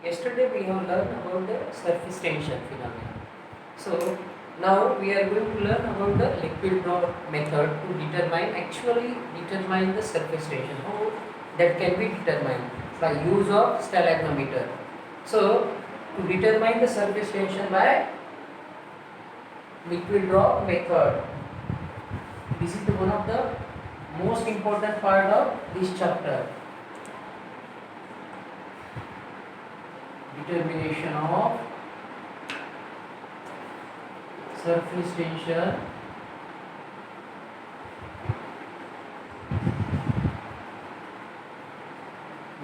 Yesterday we have learned about the surface tension phenomena. So now we are going to learn about the liquid drop method to determine the surface tension. How that can be determined by use of stalagnometer. So to determine the surface tension by liquid drop method. This is one of the most important part of this chapter. Determination of surface tension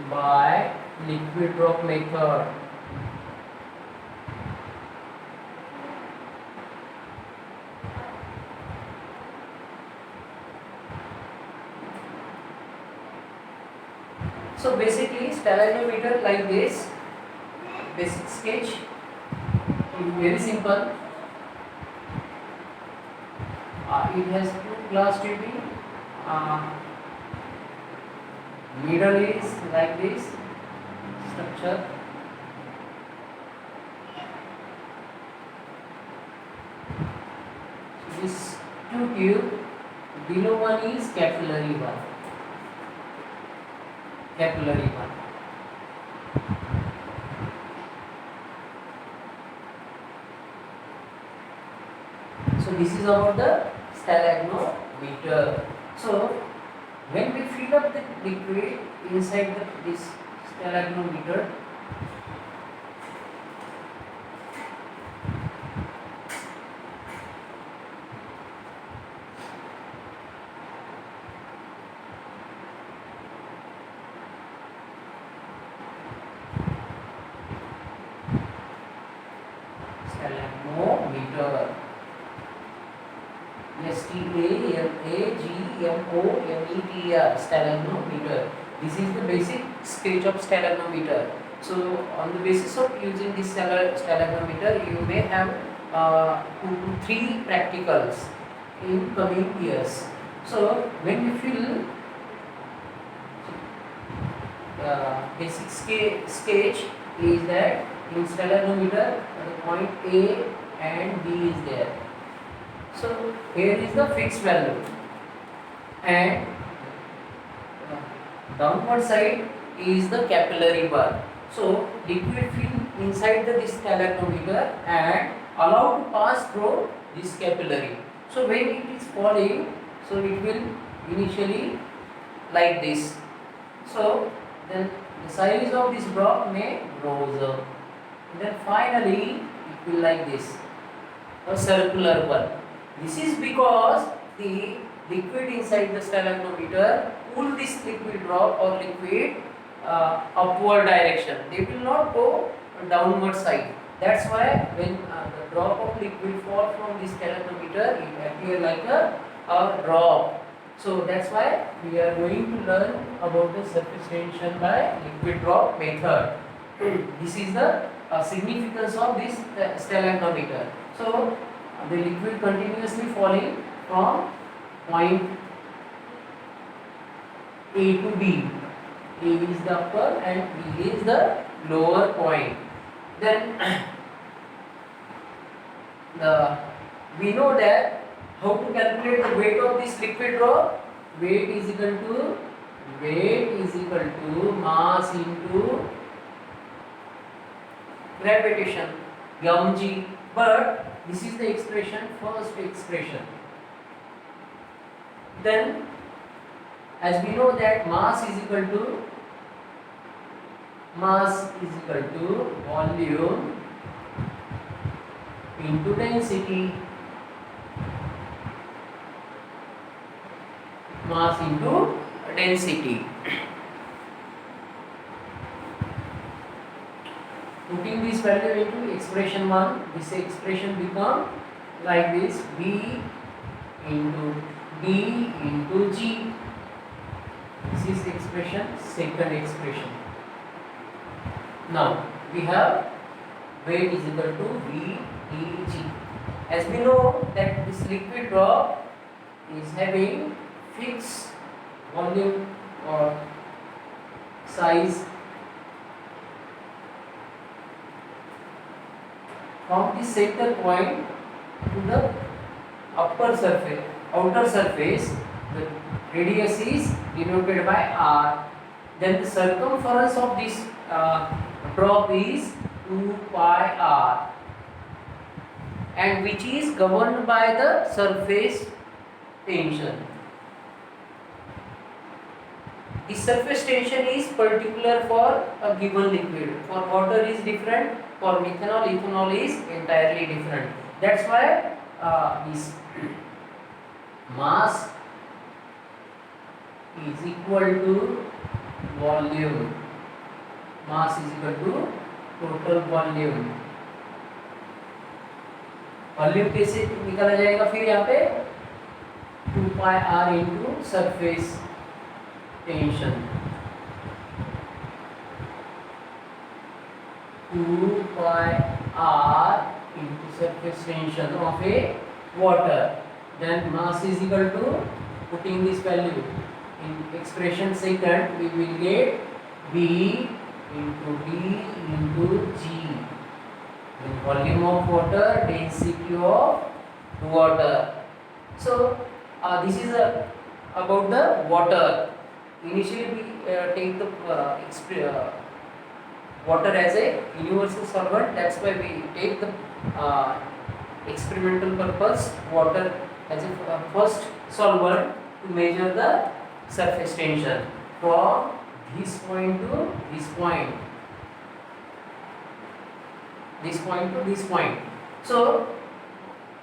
by liquid drop method. So basically stalagnometer like this, basic sketch is very simple. It has two glass tubing. Middle is like this structure. So this two tube, below one is capillary one. Capillary one. So this is about the stalagnometer. So when we fill up the liquid inside this stalagnometer, stalagnometer. Stalagmometer, stalagnometer. This is the basic sketch of stalagnometer. So on the basis of using this stalagnometer, you may have 2 to 3 practicals in coming years. So when you fill basic sketch is that in stalagnometer the point A and B is there. So here is the fixed value and downward side is the capillary bar. So liquid fill inside this stalagnometer and allowed to pass through this capillary. So when it is falling, so it will initially like this. So then the size of this drop may grows up. And then finally it will like this, a circular one. This is because the liquid inside the stalagnometer pull this liquid drop or liquid upward direction. They will not go downward side. That's why when the drop of liquid fall from this stalagnometer, it appear like a drop. So that's why we are going to learn about the surface tension by liquid drop method. This is the significance of this stalagnometer. So the liquid continuously falling from point A to B. A is the upper and B is the lower point. Then we know that how to calculate the weight of this liquid drop. Weight is equal to mass into gravitation, mg. But this is the expression, first expression. Then as we know that mass is equal to volume into density. Mass into density. Putting this value into expression 1, this expression become like this: V into D into G. This is expression, second expression. Now we have weight is equal to V E G. As we know that this liquid drop is having fixed volume or size from the center point to the upper surface, outer surface, the radius is denoted by r. Then the circumference of this drop is 2 pi r, and which is governed by the surface tension. The surface tension is particular for a given liquid. For water is different. For methanol, ethanol is entirely different. That's why this mass is equal to volume. Mass is equal to total volume. Volume कैसे निकाला जाएगा फिर यहाँ पे 2 पाई r into surface tension, 2 pi r into surface tension of a water. Then mass is equal to, putting this value in expression second, we will get V into D into G. Then volume of water, density of water. So this is about the water. Initially we take the water as a universal solvent. That's why we take the experimental purpose water as a first solvent to measure the surface tension from this point to this point, this point to this point. So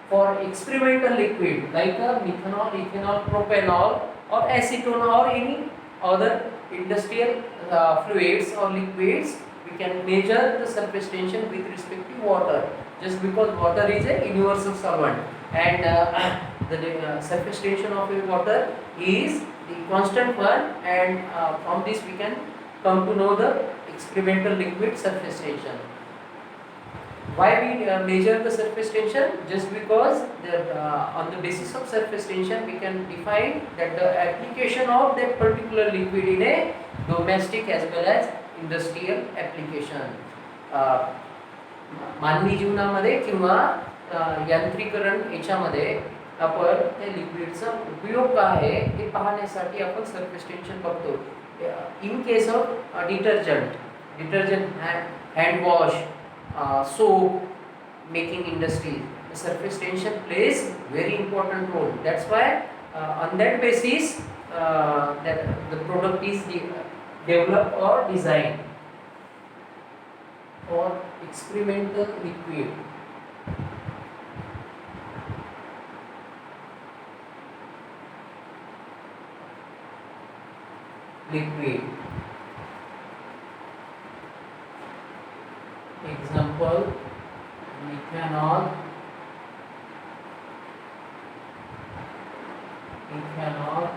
for experimental liquid like methanol, ethanol, propanol or acetone or any other industrial fluids or liquids, we can measure the surface tension with respect to water, just because water is a universal solvent, and the surface tension of a water is the constant one, and from this we can come to know the experimental liquid surface tension. Why we measure the surface tension? Just because on the basis of surface tension we can define that the application of that particular liquid in a domestic as well as industrial application. मानवी जीवनामध्ये किंवा यांत्रिकरण याच्यामध्ये आपण त्या लिक्विडचा उपयोग काय आहे हे पाहण्यासाठी आपण सरफेस टेन्शन बघतो. In case of detergent hand wash, soap making industry, the surface tension plays very important role. That's why on that basis that the product is developed or designed. For experimental liquid, example methanol, etc.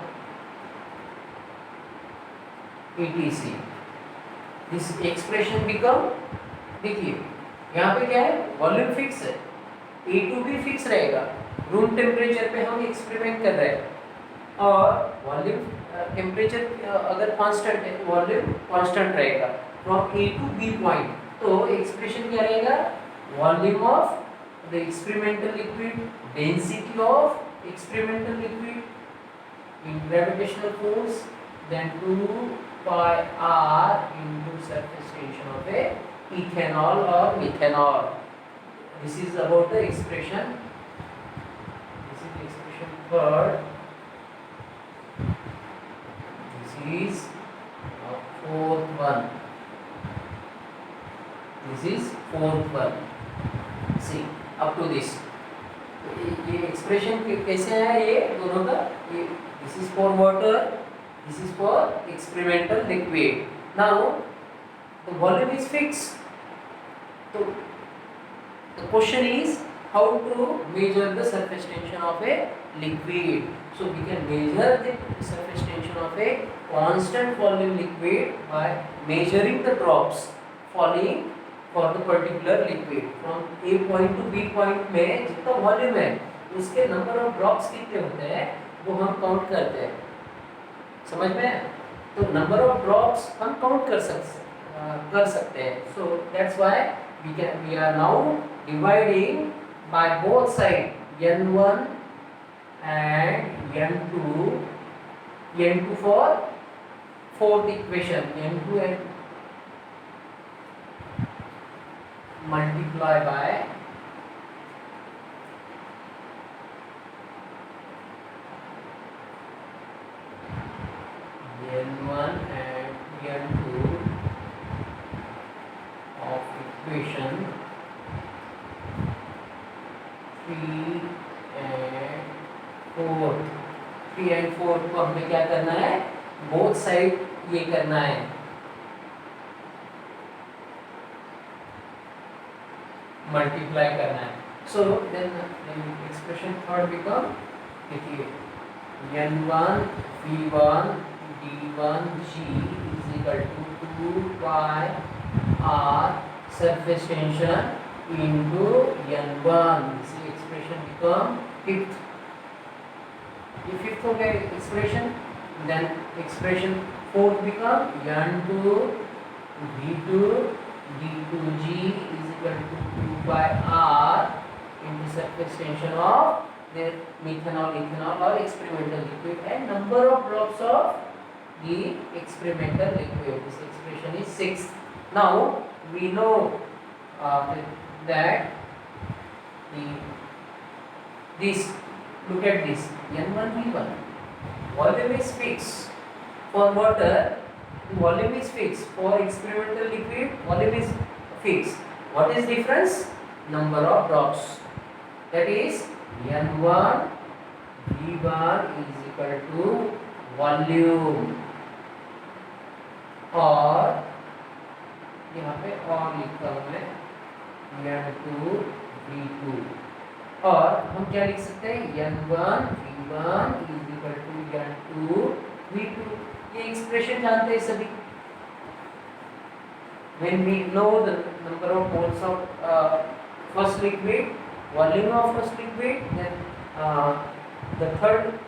This expression become, देखिए यहाँ पे क्या है, volume fix है, A2 भी fix रहेगा, room temperature पे हम एक्सपेरिमेंट कर रहे हैं, और वॉल्यूम टेम्परेचर अगर कांस्टेंट है तो वॉल्यूम कांस्टेंट रहेगा from A to B point. तो एक्सप्रेशन क्या रहेगा, volume of the experimental liquid, density of experimental liquid in gravitational force, then 2 pi r into surface tension of a ethanol or methanol. This is about the expression. This is the expression third. This is fourth one. This is fourth one. See up to this. ये expression कैसे है, ये दोनों का, ये this is for water, this is for experimental liquid. Now the volume is fixed. So the question is how to measure the surface tension of a liquid. So we can measure the surface tension of a constant volume liquid by measuring the drops falling for the particular liquid from A point to B point में जितना volume है उसके number of drops कितने होते हैं वो हम count करते हैं. समझ में? तो नंबर ऑफ ड्रॉप्स हम काउंट कर सकते हैं. So that's why we are now dividing by both sides, n1 and n2. n2 for fourth equation, n2 and multiply by n1 and n2 of equation 3 and 4. 3 and 4 को हमें क्या करना है, both side ये करना है, मल्टीप्लाई करना है. So then expression third become, देखिए n1 v1 d1 g is equal to 2 pi r surface tension into n1. this expression become fifth. ये fifth हो गया expression. then expression fourth become n2 v2 d2g is equal to 2 by r into surface tension of the methanol, ethanol or experimental liquid and number of drops of the experimental liquid. This expression is sixth. Now we know that this, look at this, n1 v1 volume is fixed for water, volume is fixed, for experimental liquid volume is fixed. What is difference? Number of drops. That is n1 v1 is equal to volume, और यहाँ पे और लिखता हूँ मैं n2 v2, और हम क्या लिख सकते हैं n1 v1 is equal to n2 v2. ये एक्सप्रेशन जानते हैं सभी. when we know the number of moles of first liquid, volume of first liquid, then the third,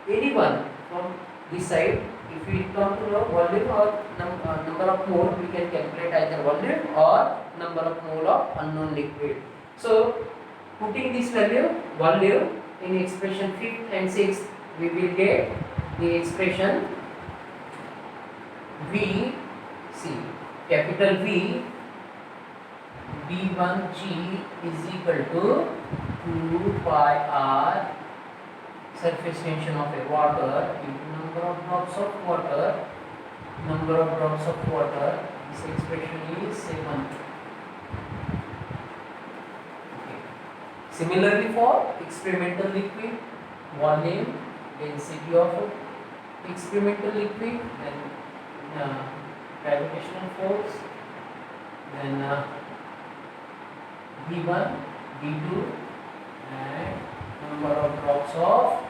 anyone from this side, if we come to know volume or number of mole, we can calculate either volume or number of mole of unknown liquid. So putting this value, volume, in expression 5th and 6th, we will get the expression V, see, capital V d1g is equal to 2 pi r surface tension of a water into number of drops of water. Number of drops of water, this expression is 7. Okay. Similarly for experimental liquid, volume, density of experimental liquid, then gravitational force, then V1, V2 and number of drops of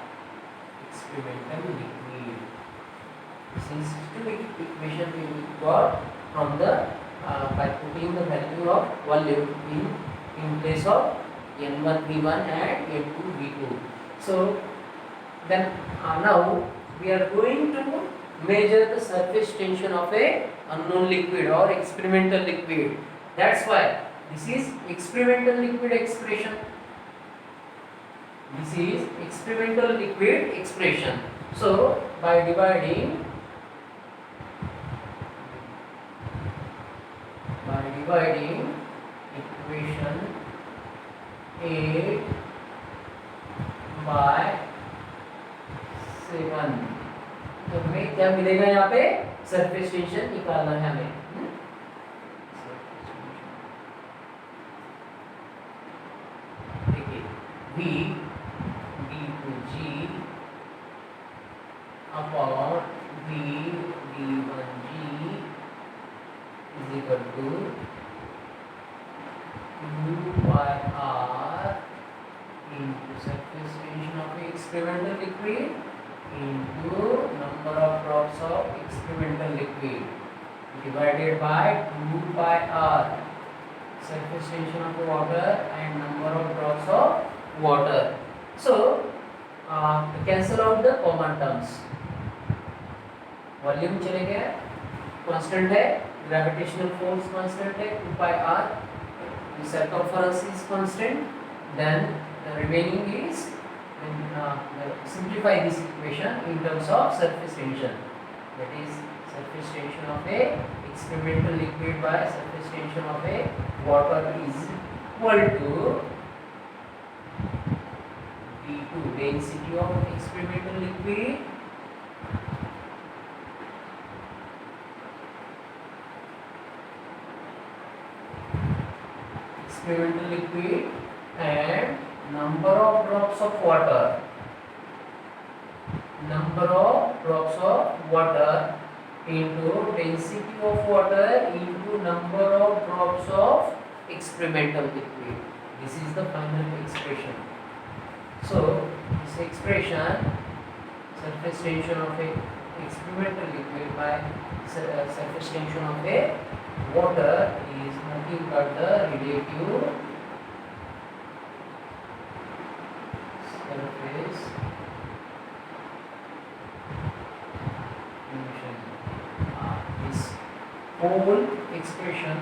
experimental liquid. Since two equation we got from the by putting the value of volume in place of n1 v1 and n2 v2. So then now we are going to measure the surface tension of a unknown liquid or experimental liquid. That's why this is experimental liquid expression. This is experimental liquid expression. So by dividing equation 8 by 7, तो हमें क्या मिलेगा, यहाँ पे surface tension निकालना है हमें. देखिए V d2g upon V d1g is equal to 2 pi r into surface tension of experimental liquid into number of drops of experimental liquid divided by 2 pi r surface tension of water and number of drops of water. So cancel out the common terms. Volume चले गया, constant है, gravitational force constant है 2 पाई r, the circumference is constant, then the remaining is simplify this equation in terms of surface tension. That is surface tension of a experimental liquid by surface tension of a water is equal to d2 density of experimental liquid and number of drops of water into density of water into number of drops of experimental liquid. This is the final expression. So this expression, surface tension of a experimental liquid by surface tension of a water is nothing but the relative surface tension. This whole expression